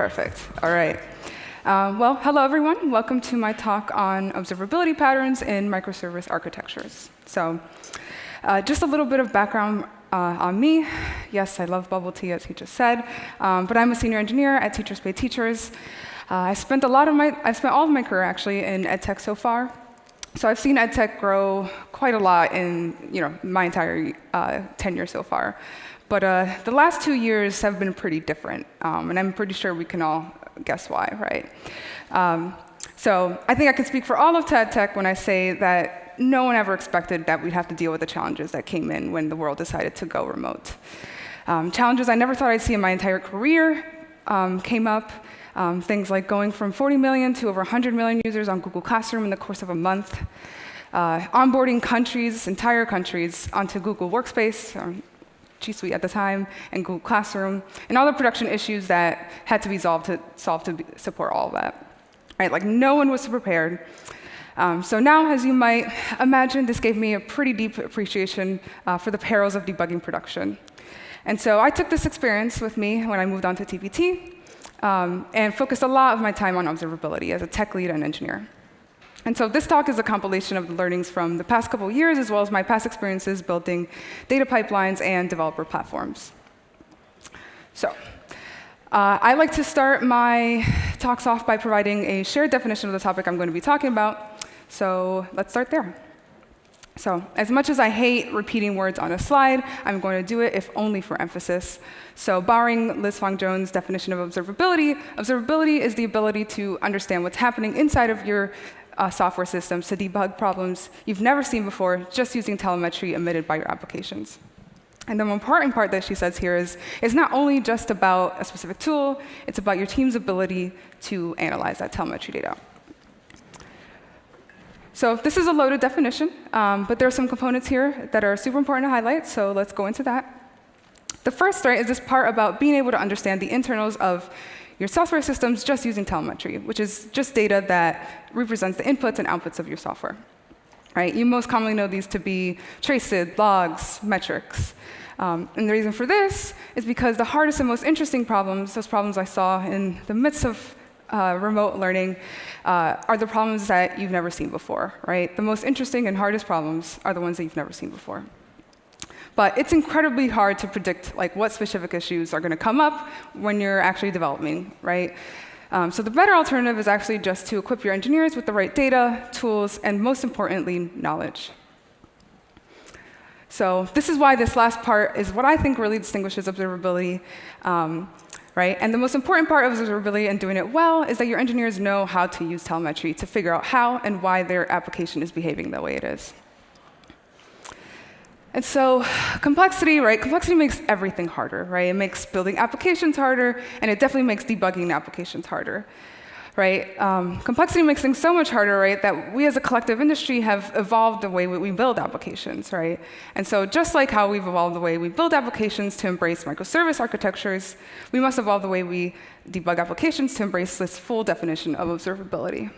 Perfect. All right. Well, hello, everyone. Welcome to my talk on observability patterns in microservice architectures. So just a little bit of background on me. Yes, I love bubble tea, as he just said. But I'm a senior engineer at Teachers Pay Teachers. I spent all of my career, actually, in edtech so far. So I've seen edtech grow quite a lot in my entire tenure so far. But the last 2 years have been pretty different, and I'm pretty sure we can all guess why, right? So I think I can speak for all of edtech when I say that no one ever expected that we'd have to deal with the challenges that came in when the world decided to go remote. Challenges I never thought I'd see in my entire career came up. Things like going from 40 million to over 100 million users on Google Classroom in the course of a month, onboarding entire countries, onto Google Workspace, G Suite at the time, and Google Classroom, and all the production issues that had to be solved to support all of that. Right? Like, no one was prepared. So now, as you might imagine, this gave me a pretty deep appreciation for the perils of debugging production. And so I took this experience with me when I moved on to TPT, and focused a lot of my time on observability as a tech lead and engineer. And so this talk is a compilation of the learnings from the past couple of years, as well as my past experiences building data pipelines and developer platforms. So I like to start my talks off by providing a shared definition of the topic I'm going to be talking about. So let's start there. So as much as I hate repeating words on a slide, I'm going to do it if only for emphasis. So borrowing Liz Fong-Jones' definition of observability, observability is the ability to understand what's happening inside of your software systems to debug problems you've never seen before just using telemetry emitted by your applications. And the more important part that she says here is not only just about a specific tool, it's about your team's ability to analyze that telemetry data. So this is a loaded definition, but there are some components here that are super important to highlight, so let's go into that. The first, right, is this part about being able to understand the internals of your software systems just using telemetry, which is just data that represents the inputs and outputs of your software. Right? You most commonly know these to be traces, logs, metrics. And the reason for this is because the hardest and most interesting problems, those problems I saw in the midst of remote learning, are the problems that you've never seen before. Right? The most interesting and hardest problems are the ones that you've never seen before. But it's incredibly hard to predict what specific issues are going to come up when you're actually developing, right? So the better alternative is actually just to equip your engineers with the right data, tools, and most importantly, knowledge. So this is why this last part is what I think really distinguishes observability, right? And the most important part of observability and doing it well is that your engineers know how to use telemetry to figure out how and why their application is behaving the way it is. And so complexity, right? Complexity makes everything harder, right? It makes building applications harder, and it definitely makes debugging applications harder, right? Complexity makes things so much harder, right, that we as a collective industry have evolved the way we build applications, right? And so just like how we've evolved the way we build applications to embrace microservice architectures, we must evolve the way we debug applications to embrace this full definition of observability.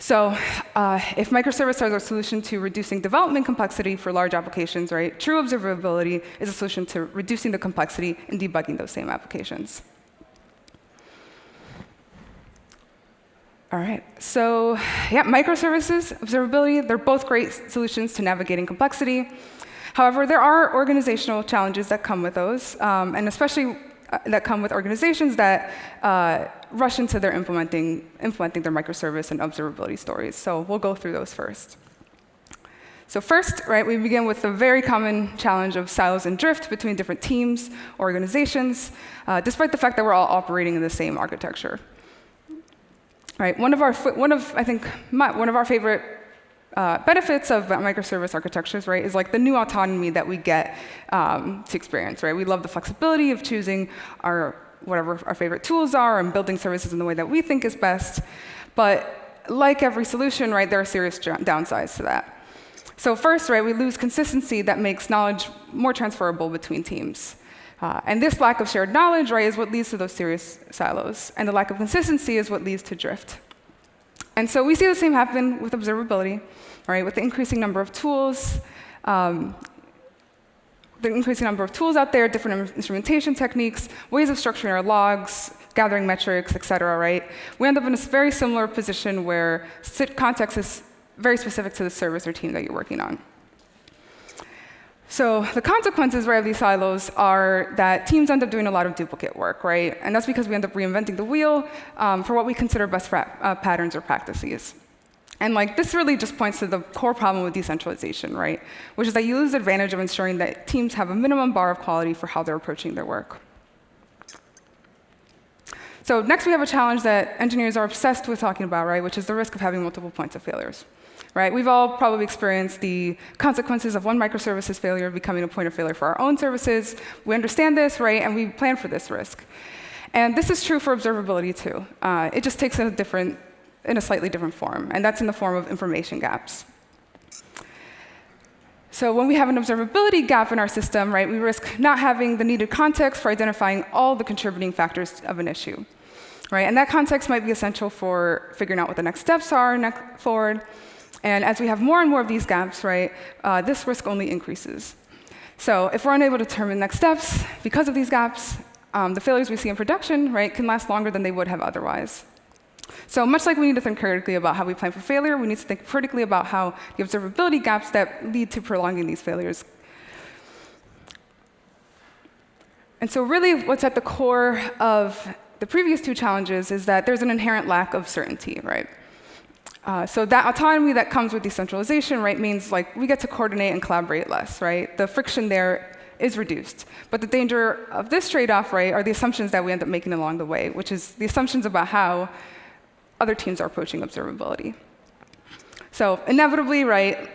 So if microservice are a solution to reducing development complexity for large applications, right, true observability is a solution to reducing the complexity and debugging those same applications. All right, so yeah, microservices, observability, they're both great solutions to navigating complexity. However, there are organizational challenges that come with those, and especially that come with organizations that rush into their implementing their microservice and observability stories. So we'll go through those first. So first, right, we begin with the very common challenge of silos and drift between different teams or organizations, despite the fact that we're all operating in the same architecture. Right, one of our favorite benefits of microservice architectures, right, is the new autonomy that we get to experience, right? We love the flexibility of choosing whatever our favorite tools are and building services in the way that we think is best. But like every solution, right, there are serious downsides to that. So first, right, we lose consistency that makes knowledge more transferable between teams. And this lack of shared knowledge, right, is what leads to those serious silos. And the lack of consistency is what leads to drift. And so we see the same happen with observability, right? With the increasing number of tools, the increasing number of tools out there, different instrumentation techniques, ways of structuring our logs, gathering metrics, et cetera, right? We end up in a very similar position where context is very specific to the service or team that you're working on. So the consequences, right, of these silos are that teams end up doing a lot of duplicate work, right? And that's because we end up reinventing the wheel for what we consider best patterns or practices. And this really just points to the core problem with decentralization, right? Which is that you lose the advantage of ensuring that teams have a minimum bar of quality for how they're approaching their work. So next we have a challenge that engineers are obsessed with talking about, right? Which is the risk of having multiple points of failures. Right? We've all probably experienced the consequences of one microservice's failure becoming a point of failure for our own services. We understand this, right? And we plan for this risk. And this is true for observability too. It just takes in a slightly different form, and that's in the form of information gaps. So when we have an observability gap in our system, right, we risk not having the needed context for identifying all the contributing factors of an issue. Right? And that context might be essential for figuring out what the next steps are forward. And as we have more and more of these gaps, right, this risk only increases. So if we're unable to determine next steps because of these gaps, the failures we see in production, right, can last longer than they would have otherwise. So much like we need to think critically about how we plan for failure, we need to think critically about how the observability gaps that lead to prolonging these failures. And so really what's at the core of the previous two challenges is that there's an inherent lack of certainty, right? So that autonomy that comes with decentralization, right, means we get to coordinate and collaborate less, right? The friction there is reduced. But the danger of this trade-off, right, are the assumptions that we end up making along the way, which is the assumptions about how other teams are approaching observability. So inevitably, right,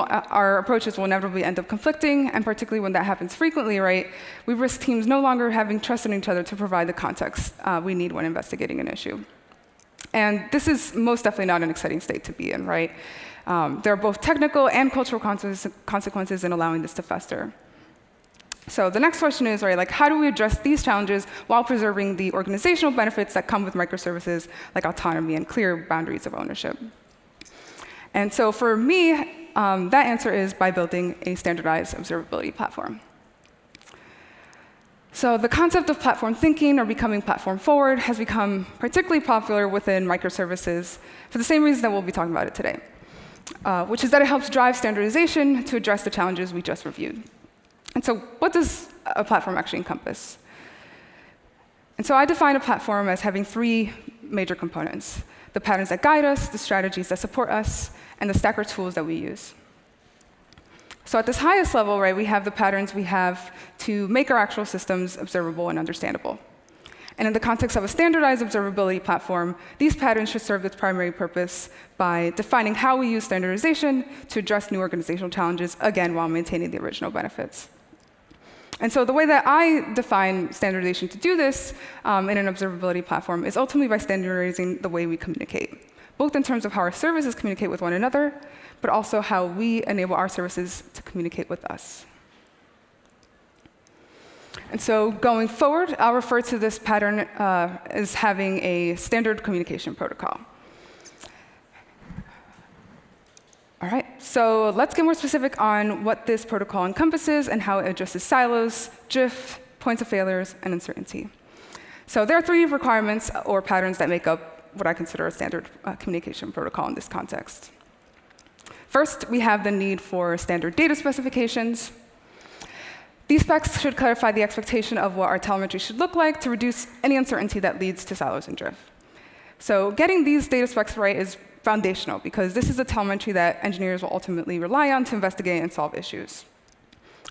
our approaches will inevitably end up conflicting, and particularly when that happens frequently, right, we risk teams no longer having trust in each other to provide the context we need when investigating an issue. And this is most definitely not an exciting state to be in, right? There are both technical and cultural consequences in allowing this to fester. So the next question is, right, how do we address these challenges while preserving the organizational benefits that come with microservices, like autonomy and clear boundaries of ownership? And so for me, that answer is by building a standardized observability platform. So the concept of platform thinking or becoming platform forward has become particularly popular within microservices for the same reason that we'll be talking about it today, which is that it helps drive standardization to address the challenges we just reviewed. And so what does a platform actually encompass? And so I define a platform as having three major components: the patterns that guide us, the strategies that support us, and the stack or tools that we use. So at this highest level, right, we have the patterns we have to make our actual systems observable and understandable. And in the context of a standardized observability platform, these patterns should serve its primary purpose by defining how we use standardization to address new organizational challenges, again, while maintaining the original benefits. And so the way that I define standardization to do this in an observability platform is ultimately by standardizing the way we communicate, both in terms of how our services communicate with one another, but also how we enable our services to communicate with us. And so going forward, I'll refer to this pattern as having a standard communication protocol. All right, so let's get more specific on what this protocol encompasses and how it addresses silos, drift, points of failures, and uncertainty. So there are three requirements or patterns that make up what I consider a standard communication protocol in this context. First, we have the need for standard data specifications. These specs should clarify the expectation of what our telemetry should look like to reduce any uncertainty that leads to silos and drift. So getting these data specs right is foundational, because this is the telemetry that engineers will ultimately rely on to investigate and solve issues.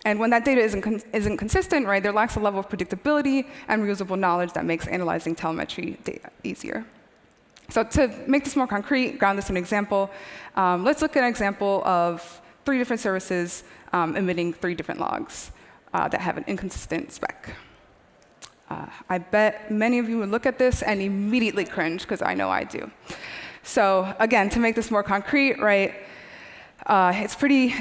And when that data isn't consistent, right, there lacks a level of predictability and reusable knowledge that makes analyzing telemetry data easier. So to make this more concrete, ground this in an example, let's look at an example of 3 different services emitting 3 different logs that have an inconsistent spec. I bet many of you would look at this and immediately cringe, because I know I do. So again, to make this more concrete, right, it's pretty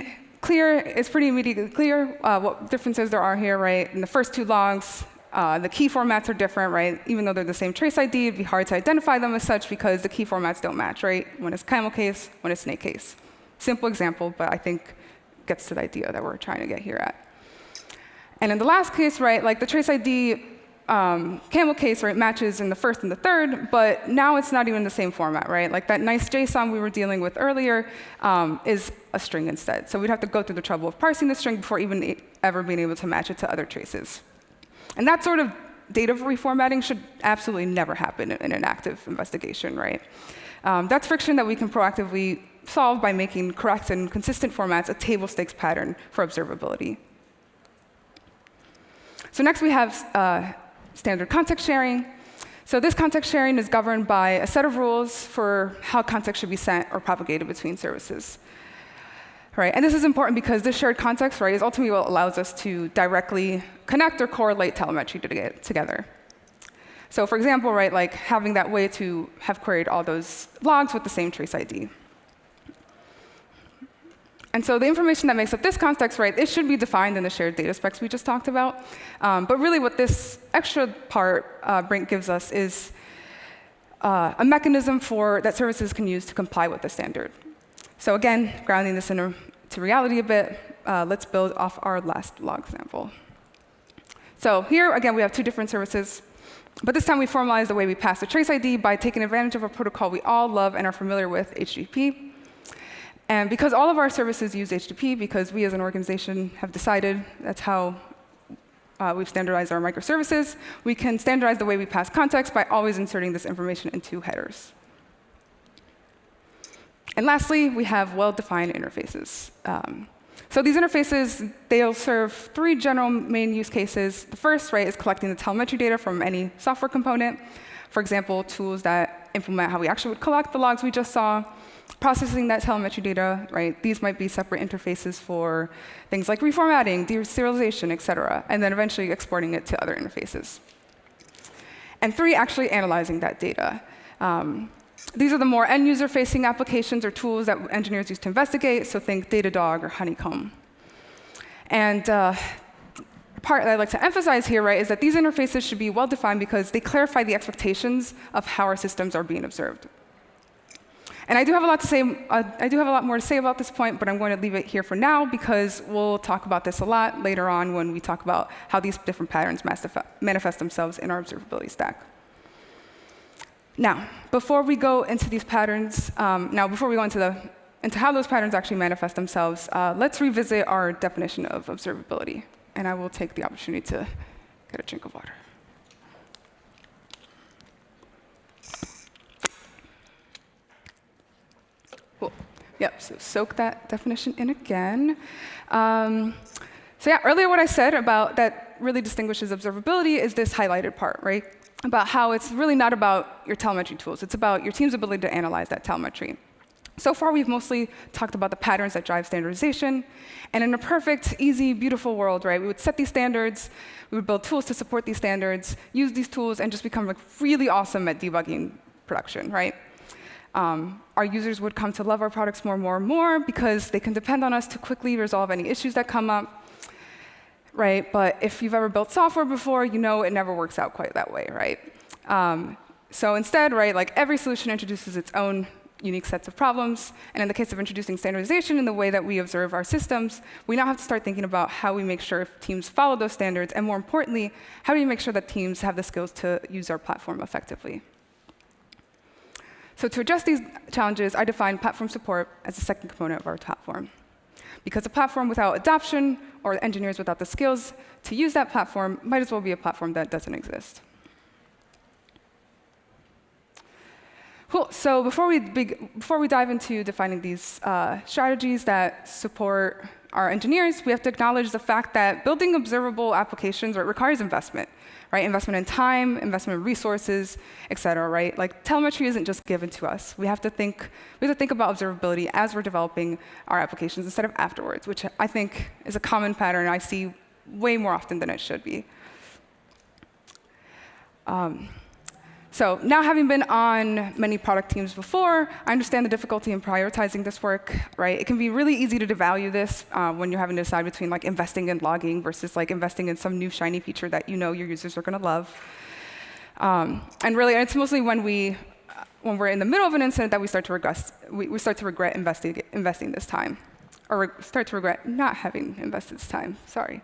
immediately clear what differences there are here, right? In the first 2 logs, the key formats are different, right? Even though they're the same trace ID, it'd be hard to identify them as such because the key formats don't match, right? When it's camel case, when it's snake case. Simple example, but I think gets to the idea that we're trying to get here at. And in the last case, right, like the trace ID camel case, right, matches in the first and the third, but now it's not even the same format, right? Like that nice JSON we were dealing with earlier is a string instead. So we'd have to go through the trouble of parsing the string before even ever being able to match it to other traces. And that sort of data reformatting should absolutely never happen in an active investigation, right? That's friction that we can proactively solve by making correct and consistent formats a table stakes pattern for observability. So next we have standard context sharing. So this context sharing is governed by a set of rules for how context should be sent or propagated between services. Right? And this is important because this shared context, right, is ultimately what allows us to directly connect or correlate telemetry together. So for example, right, like having that way to have queried all those logs with the same trace ID. And so the information that makes up this context, right, it should be defined in the shared data specs we just talked about. But really what this extra part gives us is a mechanism that services can use to comply with the standard. So again, grounding this into reality a bit, let's build off our last log example. So here, again, we have two different services. But this time we formalize the way we pass the trace ID by taking advantage of a protocol we all love and are familiar with, HTTP. And because all of our services use HTTP, because we as an organization have decided that's how we've standardized our microservices, we can standardize the way we pass context by always inserting this information into headers. And lastly, we have well-defined interfaces. So these interfaces, they'll serve three general main use cases. The first, right, is collecting the telemetry data from any software component. For example, tools that implement how we actually would collect the logs we just saw. Processing that telemetry data, right? These might be separate interfaces for things like reformatting, deserialization, et cetera, and then eventually exporting it to other interfaces. And three, actually analyzing that data. These are the more end-user facing applications or tools that engineers use to investigate, so think Datadog or Honeycomb. And part that I'd like to emphasize here, right, is that these interfaces should be well-defined because they clarify the expectations of how our systems are being observed. And I do have a lot to say. I do have a lot more to say about this point, but I'm going to leave it here for now because we'll talk about this a lot later on when we talk about how these different patterns manifest themselves in our observability stack. Now, before we go into these patterns, before we go into how those patterns actually manifest themselves, let's revisit our definition of observability. And I will take the opportunity to get a drink of water. Cool. Yep, so soak that definition in again. So yeah, earlier what I said about that really distinguishes observability is this highlighted part, right? About how it's really not about your telemetry tools. It's about your team's ability to analyze that telemetry. So far, we've mostly talked about the patterns that drive standardization. And in a perfect, easy, beautiful world, right, we would set these standards, we would build tools to support these standards, use these tools, and just become like really awesome at debugging production, right? Our users would come to love our products more and more and more because they can depend on us to quickly resolve any issues that come up. Right, but if you've ever built software before, you know it never works out quite that way, right? So instead, right, like every solution introduces its own unique sets of problems. And in the case of introducing standardization in the way that we observe our systems, we now have to start thinking about how we make sure teams follow those standards, and more importantly, how do we make sure that teams have the skills to use our platform effectively? So to address these challenges, I define platform support as the second component of our platform. Because a platform without adoption or engineers without the skills to use that platform might as well be a platform that doesn't exist. Cool. So before we dive into defining these strategies that support our engineers, we have to acknowledge the fact that building observable applications requires investment, right? Investment in time, investment in resources, et cetera, right? Like telemetry isn't just given to us. We have to think about observability as we're developing our applications instead of afterwards, which I think is a common pattern I see way more often than it should be. So now, having been on many product teams before, I understand the difficulty in prioritizing this work, right? It can be really easy to devalue this when you're having to decide between like investing in logging versus like investing in some new shiny feature that you know your users are going to love. And really, it's mostly when we're in the middle of an incident that we start to regret investing this time. or start to regret not having invested this time. Sorry.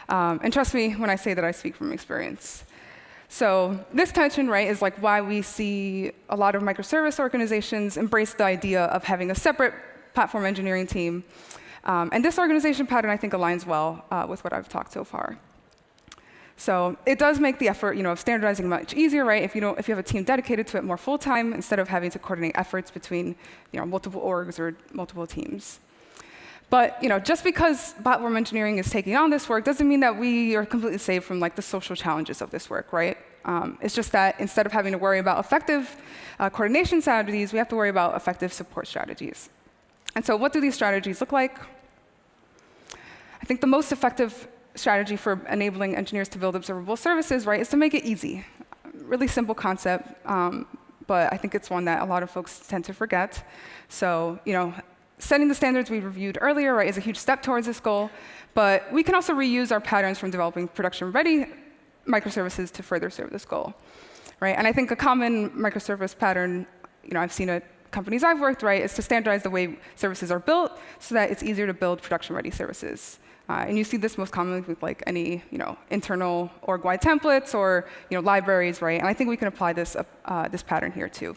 And trust me when I say that I speak from experience. So this tension, right, is like why we see a lot of microservice organizations embrace the idea of having a separate platform engineering team. And this organization pattern, I think, aligns well with what I've talked so far. So it does make the effort, of standardizing much easier, right? If you have a team dedicated to it more full time, instead of having to coordinate efforts between, multiple orgs or multiple teams. But just because platform engineering is taking on this work doesn't mean that we are completely safe from the social challenges of this work, right? It's just that instead of having to worry about effective coordination strategies, we have to worry about effective support strategies. And so what do these strategies look like? I think the most effective strategy for enabling engineers to build observable services, right, is to make it easy. Really simple concept, but I think it's one that a lot of folks tend to forget. So, setting the standards we reviewed earlier, right, is a huge step towards this goal. But we can also reuse our patterns from developing production-ready microservices to further serve this goal, right? And I think a common microservice pattern, I've seen at companies I've worked, right, is to standardize the way services are built so that it's easier to build production-ready services. And you see this most commonly with any, internal org-wide templates or, libraries, right? And I think we can apply this pattern here too.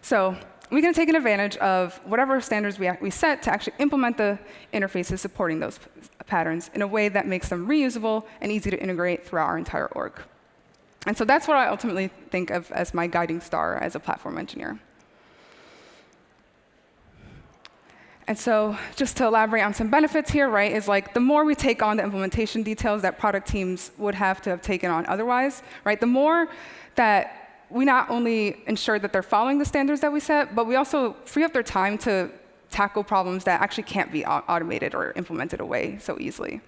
So we can take advantage of whatever standards we set to actually implement the interfaces supporting those patterns in a way that makes them reusable and easy to integrate throughout our entire org. And so that's what I ultimately think of as my guiding star as a platform engineer. And so just to elaborate on some benefits here, right, is the more we take on the implementation details that product teams would have to have taken on otherwise, right, the more that we not only ensure that they're following the standards that we set, but we also free up their time to tackle problems that actually can't be automated or implemented away so easily.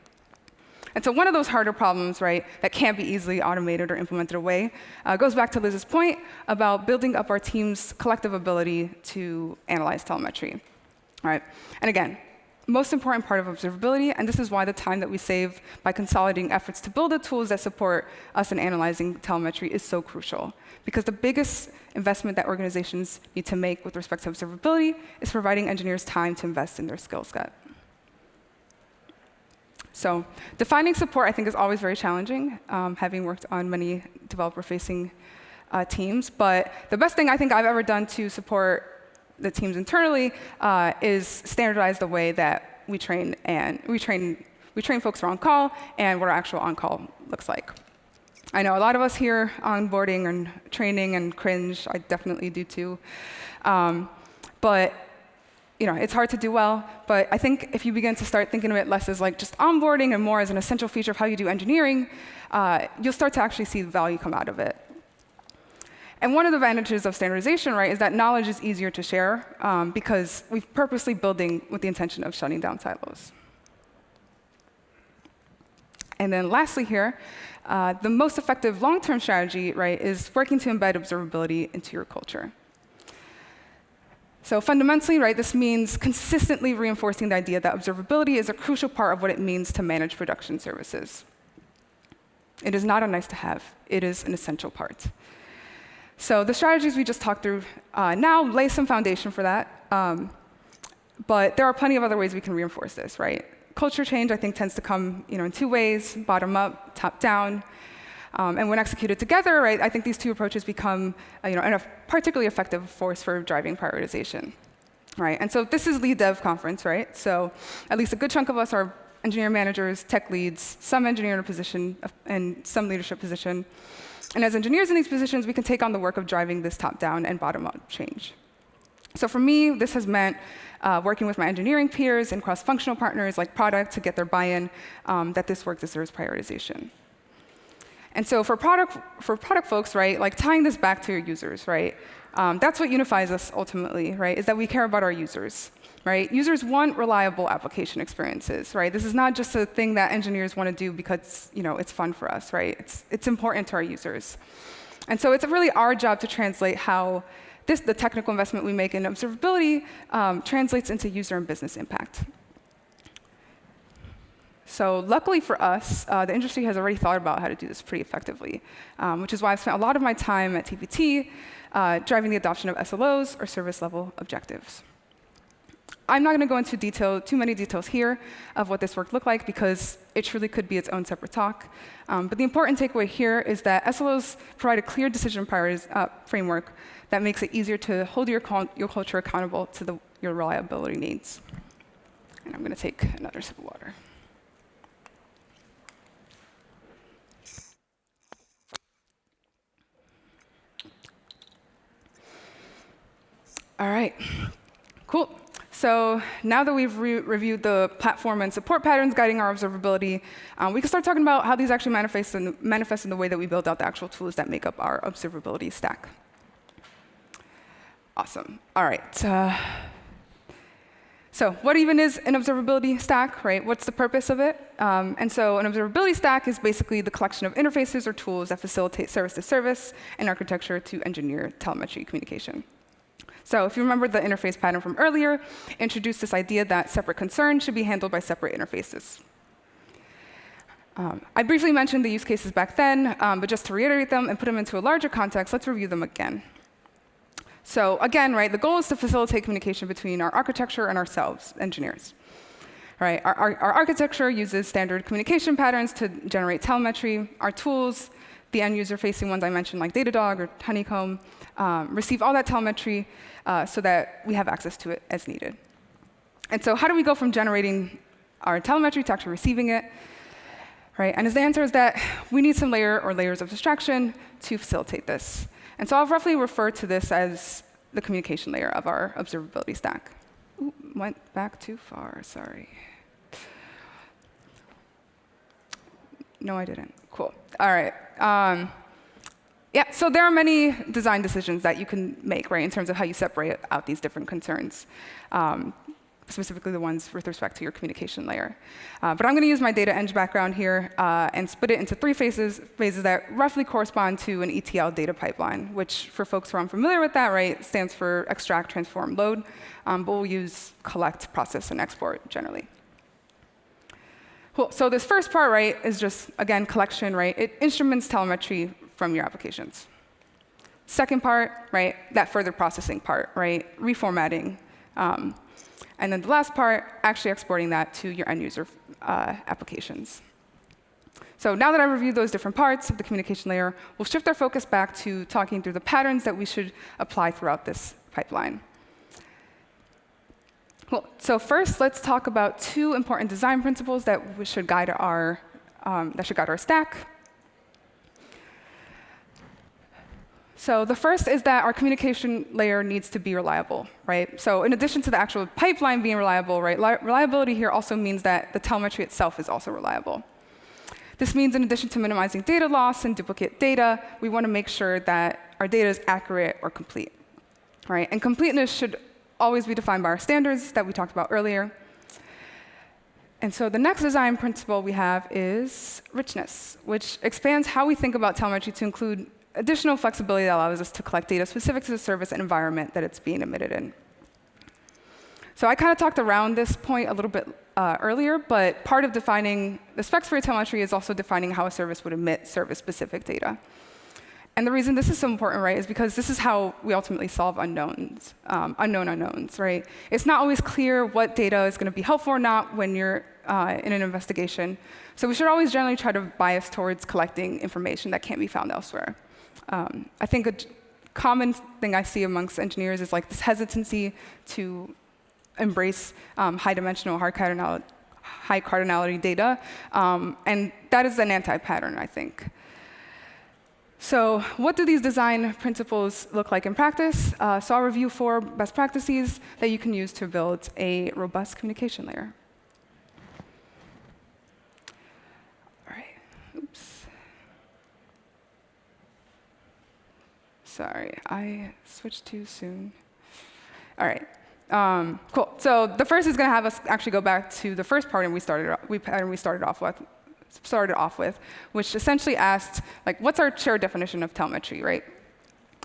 And so one of those harder problems, right, that can't be easily automated or implemented away goes back to Liz's point about building up our team's collective ability to analyze telemetry. Right? And again, most important part of observability, and this is why the time that we save by consolidating efforts to build the tools that support us in analyzing telemetry is so crucial. Because the biggest investment that organizations need to make with respect to observability is providing engineers time to invest in their skill set. So defining support, I think, is always very challenging, having worked on many developer-facing teams. But the best thing I think I've ever done to support the teams internally is standardize the way that we train folks for on-call and what our actual on-call looks like. I know a lot of us here onboarding and training and cringe. I definitely do too. But it's hard to do well. But I think if you begin to start thinking of it less as just onboarding and more as an essential feature of how you do engineering, you'll start to actually see the value come out of it. And one of the advantages of standardization, right, is that knowledge is easier to share because we're purposely building with the intention of shutting down silos. And then lastly here, the most effective long-term strategy, right, is working to embed observability into your culture. So fundamentally, right, this means consistently reinforcing the idea that observability is a crucial part of what it means to manage production services. It is not a nice-to-have. It is an essential part. So the strategies we just talked through now lay some foundation for that. But there are plenty of other ways we can reinforce this, right? Culture change, I think, tends to come in two ways, bottom up, top down. And when executed together, right, I think these two approaches become a particularly effective force for driving prioritization. Right? And so this is LeadDev conference, right? So at least a good chunk of us are engineering managers, tech leads, some engineer in a position, and some leadership position. And as engineers in these positions, we can take on the work of driving this top-down and bottom-up change. So for me, this has meant working with my engineering peers and cross-functional partners like product to get their buy-in that this work deserves prioritization. And so for product folks, right, tying this back to your users, right, that's what unifies us ultimately, right, is that we care about our users. Right? Users want reliable application experiences, right? This is not just a thing that engineers want to do because it's fun for us, right? It's important to our users. And so it's really our job to translate how the technical investment we make in observability translates into user and business impact. So luckily for us, the industry has already thought about how to do this pretty effectively, which is why I've spent a lot of my time at TPT driving the adoption of SLOs, or service level objectives. I'm not going to go into too many details here of what this work looked like because it truly could be its own separate talk. But the important takeaway here is that SLOs provide a clear decision framework that makes it easier to hold your culture accountable to your reliability needs. And I'm going to take another sip of water. All right, cool. So now that we've reviewed the platform and support patterns guiding our observability, we can start talking about how these actually manifest in the way that we build out the actual tools that make up our observability stack. Awesome. All right. So what even is an observability stack, right? What's the purpose of it? And so an observability stack is basically the collection of interfaces or tools that facilitate service-to-service and architecture to engineer telemetry communication. So if you remember the interface pattern from earlier, introduced this idea that separate concerns should be handled by separate interfaces. I briefly mentioned the use cases back then, but just to reiterate them and put them into a larger context, let's review them again. So again, right, the goal is to facilitate communication between our architecture and ourselves, engineers. Right, our architecture uses standard communication patterns to generate telemetry. Our tools, the end user-facing ones I mentioned, like Datadog or Honeycomb, receive all that telemetry so that we have access to it as needed. And so how do we go from generating our telemetry to actually receiving it? Right, and the answer is that we need some layers of abstraction to facilitate this. And so I'll roughly refer to this as the communication layer of our observability stack. Ooh, went back too far, sorry. No, I didn't. Cool. All right. Yeah, so there are many design decisions that you can make, right, in terms of how you separate out these different concerns, specifically the ones with respect to your communication layer. But I'm going to use my data eng background here and split it into three phases that roughly correspond to an ETL data pipeline, which for folks who are unfamiliar with that, right, stands for extract, transform, load, but we'll use collect, process, and export generally. Cool. So this first part, right, is just, again, collection, right? It instruments telemetry from your applications. Second part, right, that further processing part, right, reformatting. And then the last part, actually exporting that to your end user applications. So now that I've reviewed those different parts of the communication layer, we'll shift our focus back to talking through the patterns that we should apply throughout this pipeline. Well, so first, let's talk about two important design principles that should guide our stack. So the first is that our communication layer needs to be reliable, right? So in addition to the actual pipeline being reliable, right, reliability here also means that the telemetry itself is also reliable. This means in addition to minimizing data loss and duplicate data, we want to make sure that our data is accurate or complete, right? And completeness should always be defined by our standards that we talked about earlier. And so the next design principle we have is richness, which expands how we think about telemetry to include additional flexibility that allows us to collect data specific to the service and environment that it's being emitted in. So I kind of talked around this point a little bit earlier, but part of defining the specs for telemetry is also defining how a service would emit service-specific data. And the reason this is so important, right, is because this is how we ultimately solve unknown unknowns, right? It's not always clear what data is going to be helpful or not when you're in an investigation. So we should always generally try to bias towards collecting information that can't be found elsewhere. I think a common thing I see amongst engineers is like this hesitancy to embrace high-dimensional, high-cardinality data, and that is an anti-pattern, I think. So what do these design principles look like in practice? So I'll review 4 best practices that you can use to build a robust communication layer. All right. Oops. Sorry, I switched too soon. All right. Cool. So the first is going to have us actually go back to the first part we started off with, which essentially asked, like, what's our shared definition of telemetry, right?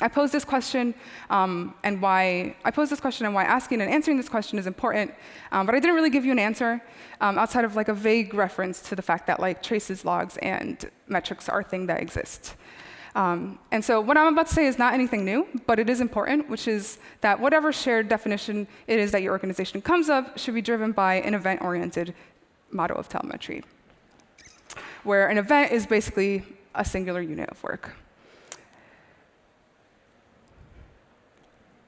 I posed this question and why asking and answering this question is important, but I didn't really give you an answer outside of like a vague reference to the fact that like traces, logs, and metrics are a thing that exist. And so what I'm about to say is not anything new, but it is important, which is that whatever shared definition it is that your organization comes up should be driven by an event-oriented model of telemetry, where an event is basically a singular unit of work.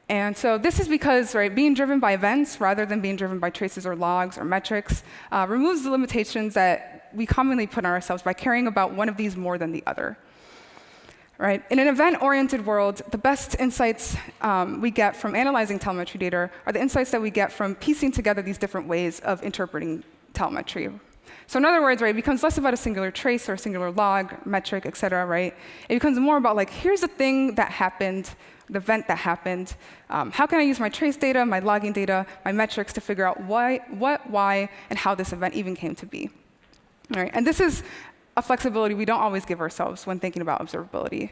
And so this is because being driven by events rather than being driven by traces or logs or metrics removes the limitations that we commonly put on ourselves by caring about one of these more than the other. Right? In an event-oriented world, the best insights we get from analyzing telemetry data are the insights that we get from piecing together these different ways of interpreting telemetry. So in other words, it becomes less about a singular trace or a singular log, metric, et cetera, right? It becomes more about here's the thing that happened, the event that happened. How can I use my trace data, my logging data, my metrics to figure out why, and how this event even came to be? All right? And this is a flexibility we don't always give ourselves when thinking about observability.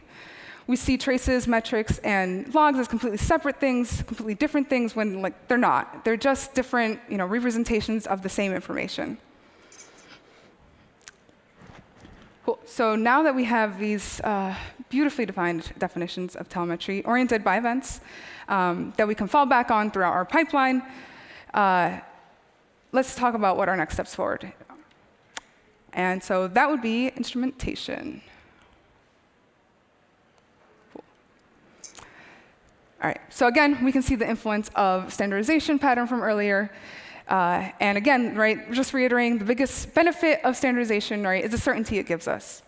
We see traces, metrics, and logs as completely separate things, completely different things when they're not. They're just different representations of the same information. Cool. So now that we have these beautifully defined definitions of telemetry oriented by events that we can fall back on throughout our pipeline, let's talk about what our next steps forward. And so that would be instrumentation. Cool. All right. So again, we can see the influence of standardization pattern from earlier. And again, just reiterating, the biggest benefit of standardization, is the certainty it gives us.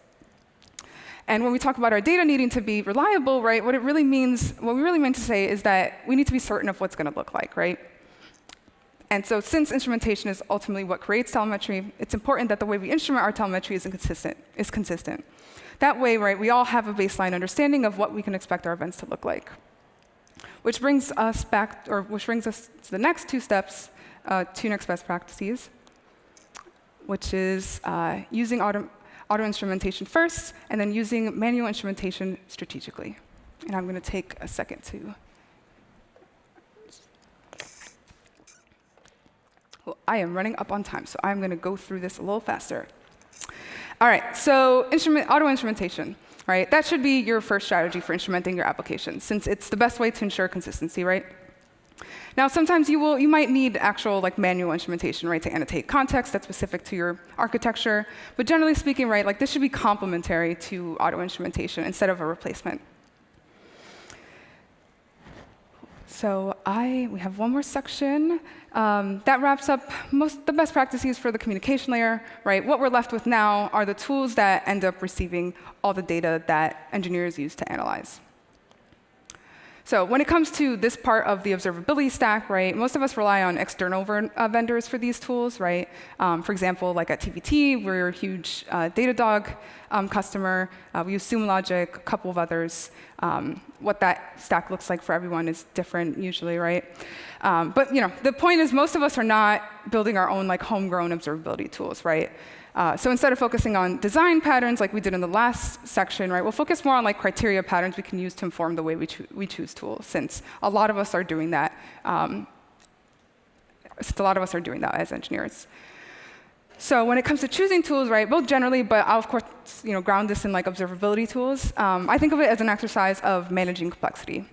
And when we talk about our data needing to be reliable, what we really mean to say is that we need to be certain of what's going to look like, right? And so since instrumentation is ultimately what creates telemetry, it's important that the way we instrument our telemetry is consistent. That way, we all have a baseline understanding of what we can expect our events to look like. Which brings us to the next two steps, two next best practices, which is using auto instrumentation first, and then using manual instrumentation strategically. And I'm going to take a second to. Well, I am running up on time, so I'm going to go through this a little faster. All right, so auto instrumentation. Right? That should be your first strategy for instrumenting your application, since it's the best way to ensure consistency, right? Now, sometimes you might need actual manual instrumentation, to annotate context that's specific to your architecture. But generally speaking, this should be complementary to auto instrumentation instead of a replacement. So we have one more section. That wraps up the best practices for the communication layer. What we're left with now are the tools that end up receiving all the data that engineers use to analyze. So when it comes to this part of the observability stack, most of us rely on external vendors for these tools, For example, at TVT, we're a huge Datadog customer. We use Sumo Logic, a couple of others. What that stack looks like for everyone is different usually, But the point is most of us are not building our own homegrown observability tools, So instead of focusing on design patterns like we did in the last section, we'll focus more on criteria patterns we can use to inform the way we choose tools, since a lot of us are doing that. As engineers. So when it comes to choosing tools, both generally, but I'll of course ground this in observability tools. I think of it as an exercise of managing complexity.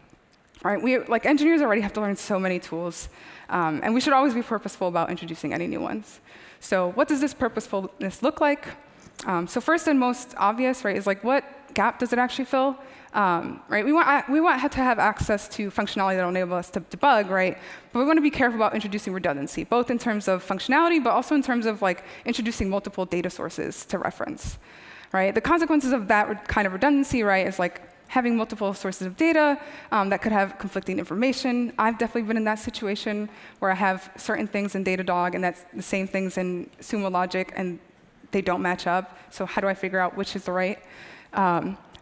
We engineers already have to learn so many tools, and we should always be purposeful about introducing any new ones. So what does this purposefulness look like? So first and most obvious, is what gap does it actually fill? We want to have access to functionality that will enable us to debug, But we want to be careful about introducing redundancy, both in terms of functionality, but also in terms of introducing multiple data sources to reference, The consequences of that kind of redundancy, is having multiple sources of data that could have conflicting information. I've definitely been in that situation where I have certain things in Datadog, and that's the same things in Sumo Logic, and they don't match up. So how do I figure out which is the right?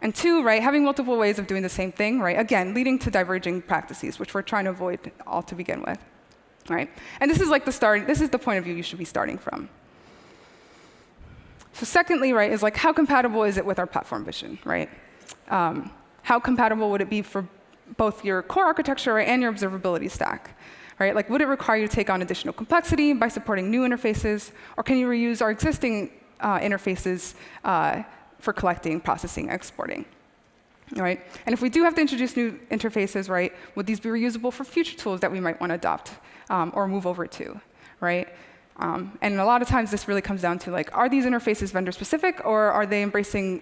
And two, having multiple ways of doing the same thing, Again, leading to diverging practices, which we're trying to avoid all to begin with, And this is this is the point of view you should be starting from. So secondly, is how compatible is it with our platform vision, How compatible would it be for both your core architecture and your observability stack? Would it require you to take on additional complexity by supporting new interfaces, or can you reuse our existing interfaces for collecting, processing, exporting? right? And if we do have to introduce new interfaces, right, would these be reusable for future tools that we might want to adopt or move over to, right? And a lot of times this really comes down to, like, are these interfaces vendor-specific, or are they embracing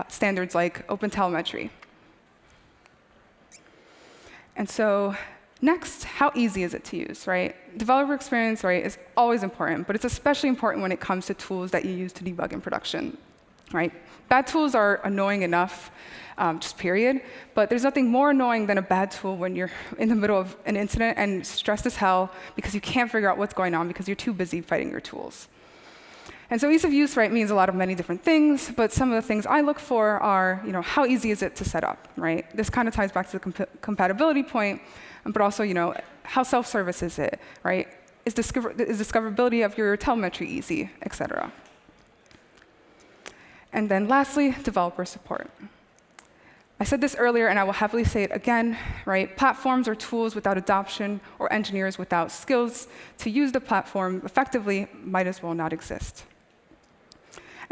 standards like OpenTelemetry? And so next, how easy is it to use, right? Developer experience, right, is always important, but it's especially important when it comes to tools that you use to debug in production, right? Bad tools are annoying enough, just period, but there's nothing more annoying than a bad tool when you're in the middle of an incident and stressed as hell because you can't figure out what's going on because you're too busy fighting your tools. And so ease of use, right, means a lot of many different things, but some of the things I look for are, how easy is it to set up, right? This kind of ties back to the compatibility point, but also, how self-service is it, right? Is discoverability of your telemetry easy, et cetera? And then lastly, developer support. I said this earlier, and I will happily say it again, right? Platforms or tools without adoption or engineers without skills to use the platform effectively might as well not exist.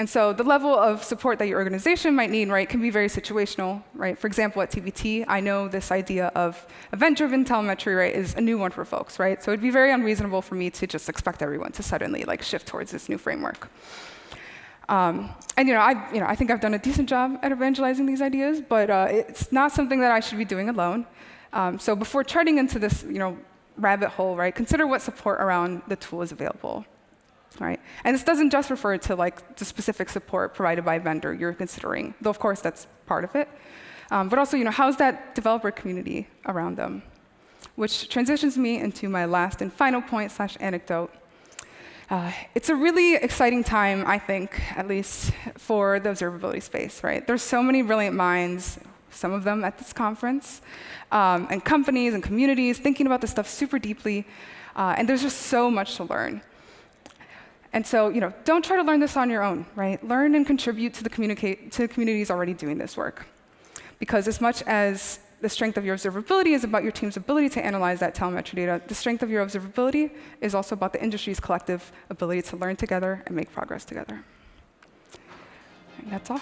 And so the level of support that your organization might need, right, can be very situational, right? For example, at TBT, I know this idea of event-driven telemetry, right, is a new one for folks, right? So it'd be very unreasonable for me to just expect everyone to suddenly, like, shift towards this new framework. And I think I've done a decent job at evangelizing these ideas, but it's not something that I should be doing alone. So before charting into this, rabbit hole, right, consider what support around the tool is available. Right? And this doesn't just refer to, like, the specific support provided by a vendor you're considering, though of course that's part of it. But also, how's that developer community around them? Which transitions me into my last and final point / anecdote. It's a really exciting time, I think, at least for the observability space, right? There's so many brilliant minds, some of them at this conference, and companies and communities thinking about this stuff super deeply, and there's just so much to learn. And so, don't try to learn this on your own, right? Learn and contribute to the communities already doing this work. Because as much as the strength of your observability is about your team's ability to analyze that telemetry data, the strength of your observability is also about the industry's collective ability to learn together and make progress together. And that's all.